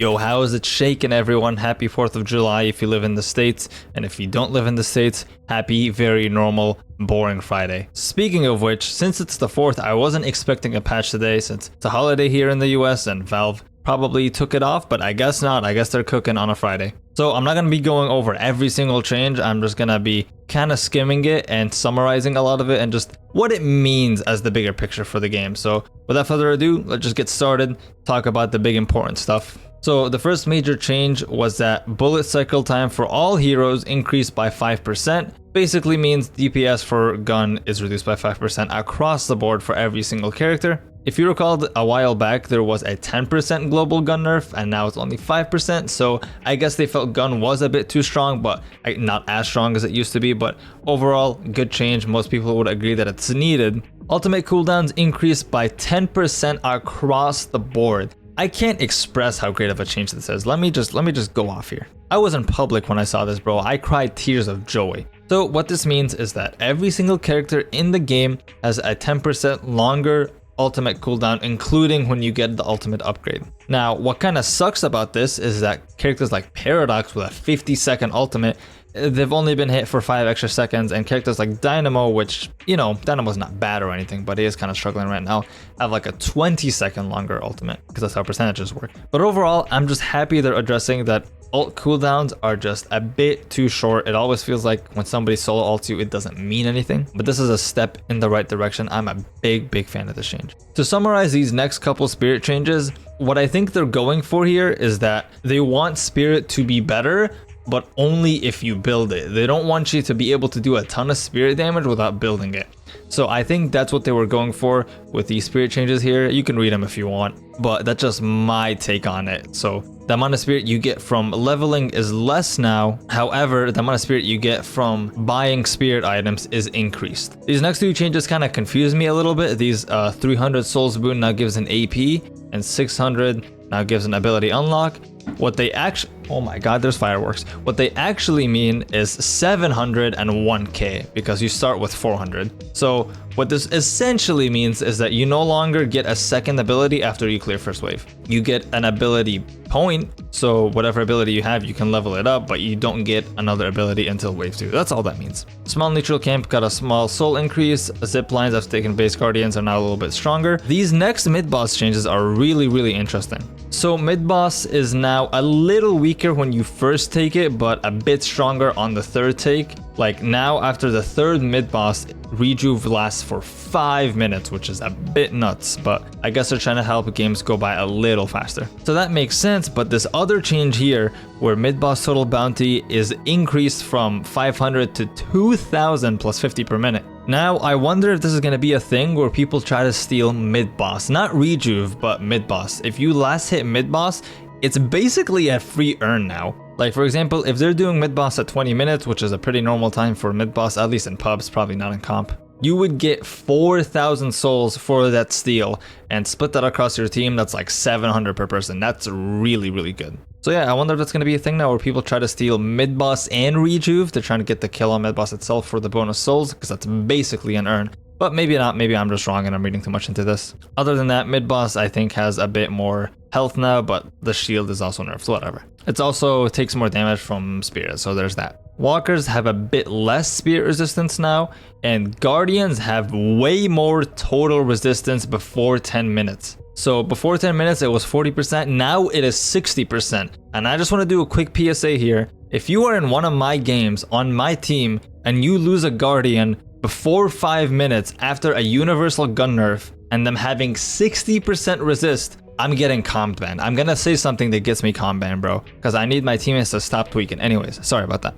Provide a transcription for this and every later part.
Yo, how is it shaking, everyone? Happy 4th of July if you live in the States, and if you don't live in the States, happy, very normal, boring Friday. Speaking of which, since it's the 4th, I wasn't expecting a patch today since it's a holiday here in the US and Valve probably took it off, but I guess not. I guess they're cooking on a Friday. So I'm not going to be going over every single change. I'm just going to be kind of skimming it and summarizing a lot of it and just what it means as the bigger picture for the game. So without further ado, let's just get started, talk about the big important stuff. So the first major change was that bullet cycle time for all heroes increased by 5%. Basically means DPS for gun is reduced by 5% across the board for every single character. If you recall, a while back there was a 10% global gun nerf and now it's only 5%, so I guess they felt gun was a bit too strong, but not as strong as it used to be. But overall, good change. Most people would agree that it's needed. Ultimate cooldowns increased by 10% across the board. I can't express how great of a change this is. Let me just go off here. I was in public when I saw this, bro. I cried tears of joy. So what this means is that every single character in the game has a 10% longer ultimate cooldown, including when you get the ultimate upgrade. Now, what kind of sucks about this is that characters like Paradox with a 50-second ultimate, they've only been hit for 5 extra seconds, and characters like Dynamo, which, you know, Dynamo's not bad or anything, but he is kind of struggling right now, have like a 20-second longer ultimate, because that's how percentages work. But overall, I'm just happy they're addressing that ult cooldowns are just a bit too short. It always feels like when somebody solo ults you, it doesn't mean anything, but this is a step in the right direction. I'm a big fan of this change. To summarize these next couple spirit changes, what I think they're going for here is that they want spirit to be better, but only if you build it. They don't want you to be able to do a ton of spirit damage without building it. So I think that's what they were going for with these spirit changes here. You can read them if you want, but that's just my take on it. So the amount of spirit you get from leveling is less now. However, the amount of spirit you get from buying spirit items is increased. These next two changes kind of confuse me a little bit. These 300 souls boon now gives an AP, and 600 now gives an ability unlock. What they actually, oh my god, there's fireworks. What they actually mean is 700 and 1k, because you start with 400. So what this essentially means is that you no longer get a second ability after you clear first wave. You get an ability point, so whatever ability you have, you can level it up, but you don't get another ability until wave 2. That's all that means. Small neutral camp got a small soul increase. Zip lines after taking base guardians are now a little bit stronger. These next mid-boss changes are really interesting. So mid-boss is now a little weaker when you first take it, but a bit stronger on the third take. Like now, after the third mid-boss, rejuve lasts for 5 minutes, which is a bit nuts, but I guess they're trying to help games go by a little faster. So that makes sense, but this other change here, where mid-boss total bounty is increased from 500 to 2,000 plus 50 per minute. Now, I wonder if this is going to be a thing where people try to steal mid-boss. Not rejuve, but mid-boss. If you last hit mid-boss, it's basically a free earn now. Like, for example, if they're doing mid-boss at 20 minutes, which is a pretty normal time for mid-boss, at least in pubs, probably not in comp, you would get 4,000 souls for that steal, and split that across your team, that's like 700 per person. That's really good. So yeah, I wonder if that's going to be a thing now where people try to steal mid-boss and rejuve. They're trying to get the kill on mid-boss itself for the bonus souls, because that's basically an earn. But maybe not, maybe I'm just wrong and I'm reading too much into this. Other than that, mid-boss I think has a bit more health now, but the shield is also nerfed, whatever. It also takes more damage from spirit, so there's that. Walkers have a bit less spirit resistance now, and guardians have way more total resistance before 10 minutes. So before 10 minutes it was 40%, now it is 60%. And I just want to do a quick PSA here. If you are in one of my games on my team and you lose a guardian before 5 minutes after a universal gun nerf and them having 60% resist, I'm getting comp banned. I'm gonna say something that gets me comp banned, bro, because I need my teammates to stop tweaking. Anyways, sorry about that.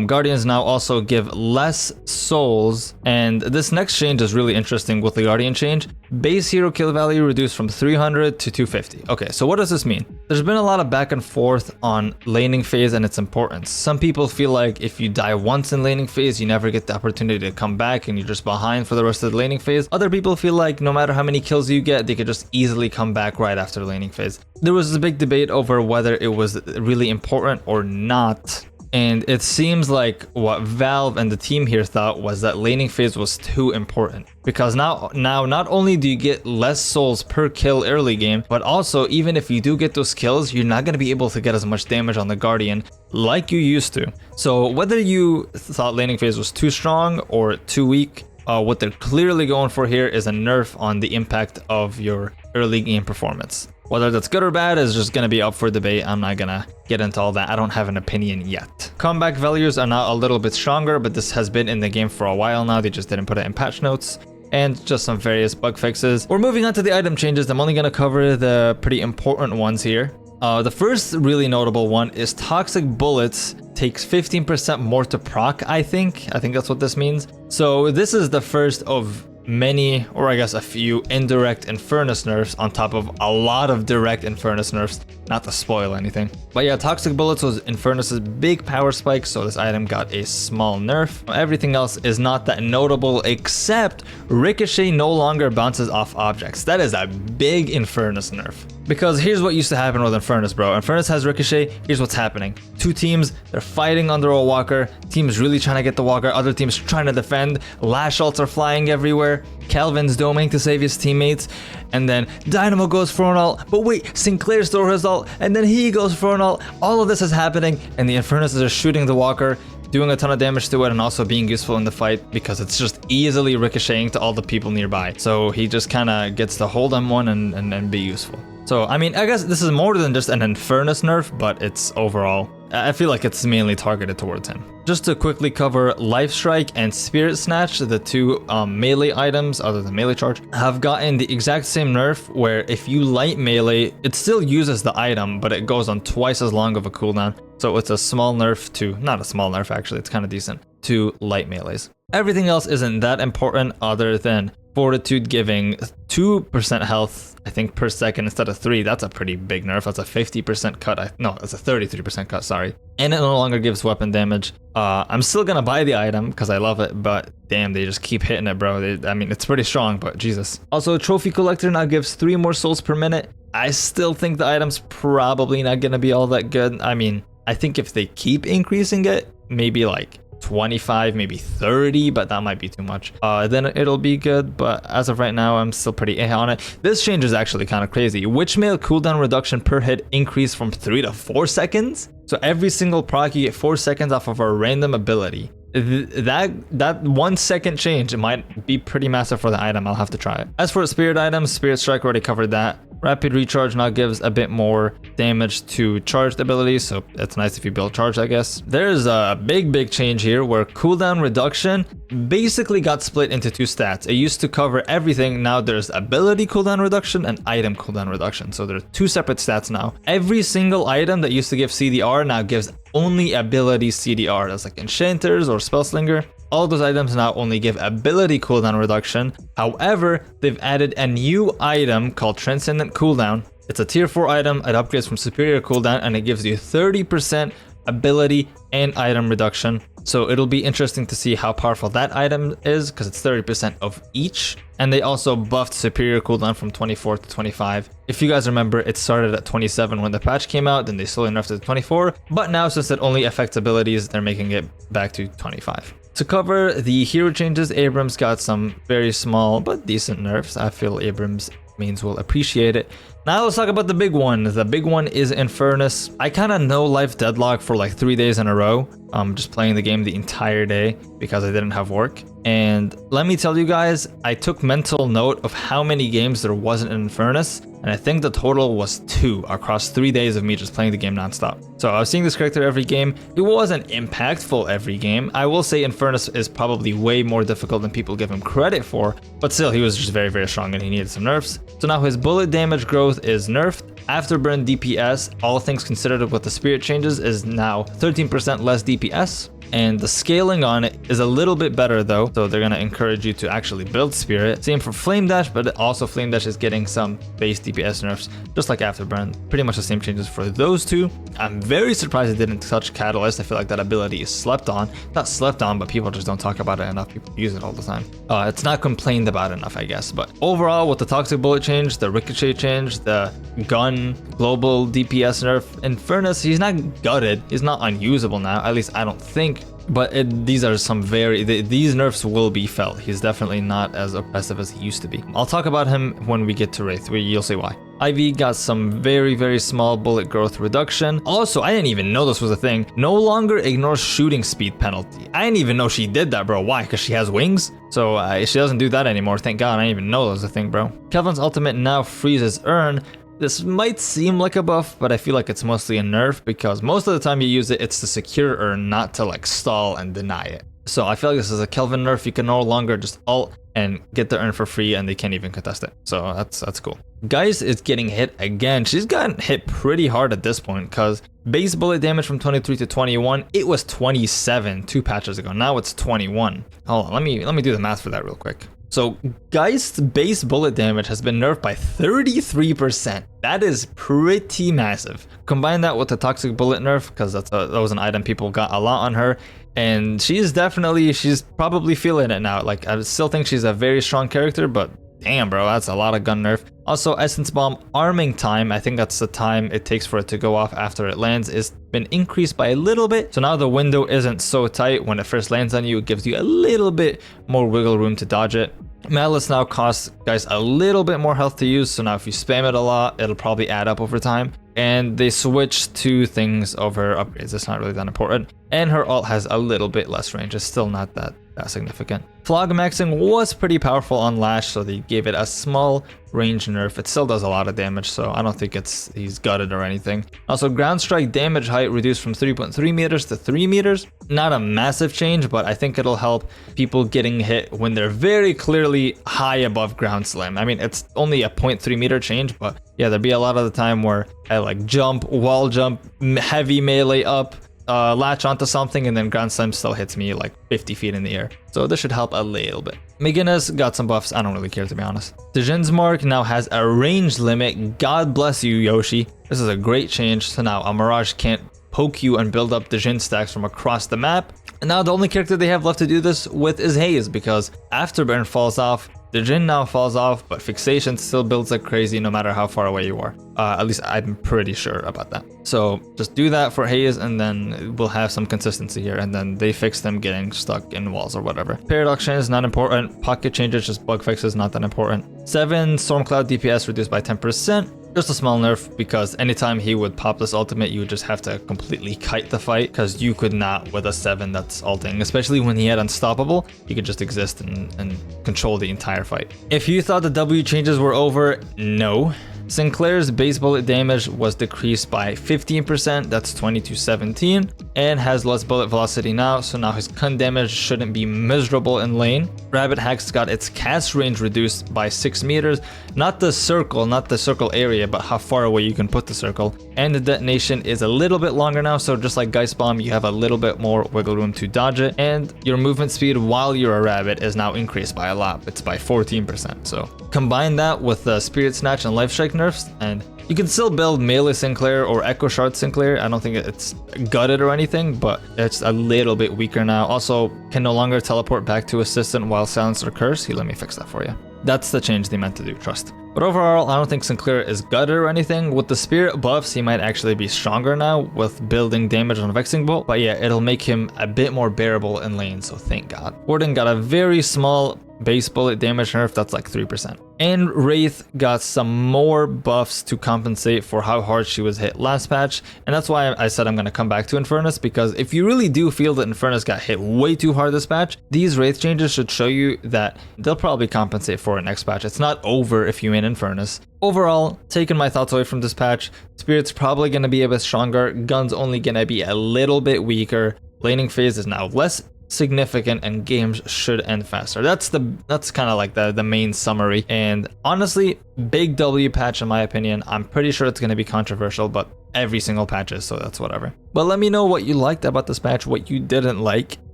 Guardians now also give less souls, and this next change is really interesting with the Guardian change. Base hero kill value reduced from 300 to 250. Okay, so what does this mean? There's been a lot of back and forth on laning phase and its importance. Some people feel like if you die once in laning phase, you never get the opportunity to come back and you're just behind for the rest of the laning phase. Other people feel like no matter how many kills you get, they could just easily come back right after laning phase. There was a big debate over whether it was really important or not. And it seems like what Valve and the team here thought was that laning phase was too important. Because now not only do you get less souls per kill early game, but also even if you do get those kills, you're not going to be able to get as much damage on the Guardian like you used to. So whether you thought laning phase was too strong or too weak, what they're clearly going for here is a nerf on the impact of your early game performance. Whether that's good or bad is just going to be up for debate. I'm not going to get into all that. I don't have an opinion yet. Comeback values are now a little bit stronger, but this has been in the game for a while now. They just didn't put it in patch notes. And just some various bug fixes. We're moving on to the item changes. I'm only going to cover the pretty important ones here. The first really notable one is Toxic Bullets takes 15% more to proc, I think. I think that's what this means. So this is the first of many, or I guess a few, indirect Infernus nerfs on top of a lot of direct Infernus nerfs, not to spoil anything. But yeah, Toxic Bullets was Infernus's big power spike, so this item got a small nerf. Everything else is not that notable, except Ricochet no longer bounces off objects. That is a big Infernus nerf. Because here's what used to happen with Infernus, bro. Infernus has Ricochet, here's what's happening. Two teams, they're fighting under a walker. Team's really trying to get the walker, other teams trying to defend. Lash ults are flying everywhere. Calvin's doming to save his teammates. And then Dynamo goes for an ult. But wait, Sinclair's throw his ult. And then he goes for an ult. All of this is happening. And the Infernus are shooting the walker, doing a ton of damage to it, and also being useful in the fight because it's just easily ricocheting to all the people nearby. So he just kind of gets to hold on one and be useful. So, I mean, I guess this is more than just an Infernus nerf, but it's overall, I feel like it's mainly targeted towards him. Just to quickly cover, Life Strike and Spirit Snatch, the two melee items other than melee charge, have gotten the exact same nerf where if you light melee, it still uses the item, but it goes on twice as long of a cooldown. So it's a small nerf to, not a small nerf actually, it's kind of decent, to light melees. Everything else isn't that important other than Fortitude giving 2% health, I think, per second instead of 3. That's a pretty big nerf. That's a 50% cut. No, it's a 33% cut, sorry. And it no longer gives weapon damage. I'm still gonna buy the item because I love it, but damn, they just keep hitting it, bro. I mean, it's pretty strong, but Jesus. Also, Trophy Collector now gives 3 more souls per minute. I still think the item's probably not gonna be all that good. I mean, I think if they keep increasing it, maybe like 25, maybe 30, but that might be too much. Then it'll be good, but as of right now, I'm still pretty on it. This change is actually kind of crazy. Witchmail cooldown reduction per hit increased from 3 to 4 seconds. So every single proc, you get 4 seconds off of a random ability. That 1 second change, it might be pretty massive for the item. I'll have to try it. As for spirit items, Spirit Strike already covered that. Rapid Recharge now gives a bit more damage to charged abilities, so it's nice if you build charge, I guess. There's a big change here where cooldown reduction basically got split into 2 stats. It used to cover everything. Now there's ability cooldown reduction and item cooldown reduction. So there are 2 separate stats now. Every single item that used to give CDR now gives only ability CDR. That's like Enchanters or Spellslinger. All those items now only give ability cooldown reduction. However, they've added a new item called Transcendent Cooldown. It's a tier 4 item. It upgrades from superior cooldown and it gives you 30% ability and item reduction. So it'll be interesting to see how powerful that item is because it's 30% of each. And they also buffed superior cooldown from 24 to 25. If you guys remember, it started at 27 when the patch came out, then they slowly nerfed it to 24. But now, since it only affects abilities, they're making it back to 25. To cover the hero changes, Abrams got some very small but decent nerfs. I feel Abrams mains will appreciate it. Now let's talk about the big one. The big one is Infernus. I kind of know life Deadlock for like 3 days in a row. Just playing the game the entire day because I didn't have work. And let me tell you guys, I took mental note of how many games there wasn't in Infernus. And I think the total was 2 across 3 days of me just playing the game nonstop. So I was seeing this character every game. It wasn't impactful every game. I will say Infernus is probably way more difficult than people give him credit for. But still, he was just very strong and he needed some nerfs. So now his bullet damage growth is nerfed. Afterburn DPS, all things considered with the spirit changes, is now 13% less DPS. and the scaling on it is a little bit better though, so they're gonna encourage you to actually build Spirit. Same for Flame Dash, but also Flame Dash is getting some base DPS nerfs, just like Afterburn. Pretty much the same changes for those two. I'm very surprised it didn't touch Catalyst. I feel like that ability is slept on. Not slept on, but people just don't talk about it enough. People use it all the time. It's not complained about enough, I guess. But overall, with the Toxic Bullet change, the Ricochet change, the gun, global DPS nerf, Infernus, he's not gutted. He's not unusable now. At least I don't think. But these are some these nerfs will be felt. He's definitely not as oppressive as he used to be. I'll talk about him when we get to Wraith, you'll see why. Ivy got some very small bullet growth reduction. Also, I didn't even know this was a thing. No longer ignores shooting speed penalty. I didn't even know she did that, bro. Why? Because she has wings? So she doesn't do that anymore. Thank God, I didn't even know that was a thing, bro. Kelvin's ultimate now freezes Urn. This might seem like a buff, but I feel like it's mostly a nerf because most of the time you use it, it's to secure Urn, not to like stall and deny it. So I feel like this is a Kelvin nerf. You can no longer just ult and get the Urn for free and they can't even contest it. So that's cool. Geist is getting hit again. She's gotten hit pretty hard at this point because base bullet damage from 23 to 21, it was 27 2 patches ago. Now it's 21. Hold on, let me do the math for that real quick. So Geist's base bullet damage has been nerfed by 33%. That is pretty massive. Combine that with the toxic bullet nerf, because that was an item people got a lot on her, and she's probably feeling it now. Like, I still think she's a very strong character, but damn, bro, that's a lot of gun nerf. Also, Essence Bomb arming time, I think that's the time it takes for it to go off after it lands, is been increased by a little bit. So now the window isn't so tight. When it first lands on you, it gives you a little bit more wiggle room to dodge it. Malice now costs guys a little bit more health to use, so now if you spam it a lot, it'll probably add up over time. And they switched two things over upgrades. It's not really that important. And her ult has a little bit less range. It's still not that significant. Flog maxing was pretty powerful on Lash, so they gave it a small range nerf. It still does a lot of damage, so I don't think he's gutted or anything. Also, ground strike damage height reduced from 3.3 meters to 3 meters. Not a massive change, but I think it'll help people getting hit when they're very clearly high above ground slam. I mean, it's only a 0.3 meter change, but yeah, there'd be a lot of the time where I like jump, wall jump, heavy melee up, latch onto something, and then ground slam still hits me like 50 feet in the air. So this should help a little bit. McGinnis got some buffs. I don't really care, to be honest. Djin's Mark now has a range limit. God bless you, Yoshi. This is a great change. So now a Mirage can't poke you and build up Djinn stacks from across the map. And now the only character they have left to do this with is Haze, because Afterburn falls off. Djinn now falls off, but Fixation still builds like crazy no matter how far away you are. At least I'm pretty sure about that. So just do that for Haze, and then we'll have some consistency here. And then they fix them getting stuck in walls or whatever. Paradox change is not important. Pocket changes, just bug fixes, not that important. 7 Stormcloud DPS reduced by 10%. Just a small nerf, because anytime he would pop this ultimate, you would just have to completely kite the fight, because you could not with a 7 that's ulting, especially when he had Unstoppable. You could just exist and control the entire fight. If you thought the W changes were over, no. Sinclair's base bullet damage was decreased by 15%, that's 2217, and has less bullet velocity now, so now his gun damage shouldn't be miserable in lane. Rabbit Hack's got its cast range reduced by 6 meters, not the circle area, but how far away you can put the circle. And the detonation is a little bit longer now, so just like Geist Bomb, you have a little bit more wiggle room to dodge it, and your movement speed while you're a rabbit is now increased by a lot. It's by 14%, so combine that with the Spirit Snatch and Life Strike nerfs, and you can still build Melee Sinclair or Echo Shard Sinclair. I don't think it's gutted or anything, but it's a little bit weaker now. Also, can no longer teleport back to Assistant while Silence or Curse. Here, let me fix that for you. That's the change they meant to do, trust. But overall, I don't think Sinclair is gutted or anything. With the Spirit buffs, he might actually be stronger now with building damage on Vexing Bolt. But yeah, it'll make him a bit more bearable in lane, so thank God. Warden got a very small base bullet damage nerf, that's like 3%. And Wraith got some more buffs to compensate for how hard she was hit last patch, and that's why I said I'm going to come back to Infernus, because if you really do feel that Infernus got hit way too hard this patch, these Wraith changes should show you that they'll probably compensate for it next patch. It's not over if you main Infernus. Overall, taking my thoughts away from this patch, Spirit's probably going to be a bit stronger, Gun's only going to be a little bit weaker, laning phase is now less significant and games should end faster. That's kind of like the main summary. And honestly, big W patch in my opinion. I'm pretty sure it's going to be controversial, but every single patch is, so that's whatever. But let me know what you liked about this patch, what you didn't like.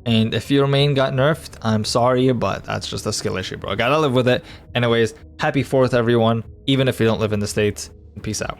And if your main got nerfed, I'm sorry, but that's just a skill issue, bro. I gotta live with it. Anyways, happy 4th everyone, even if you don't live in the States. Peace out.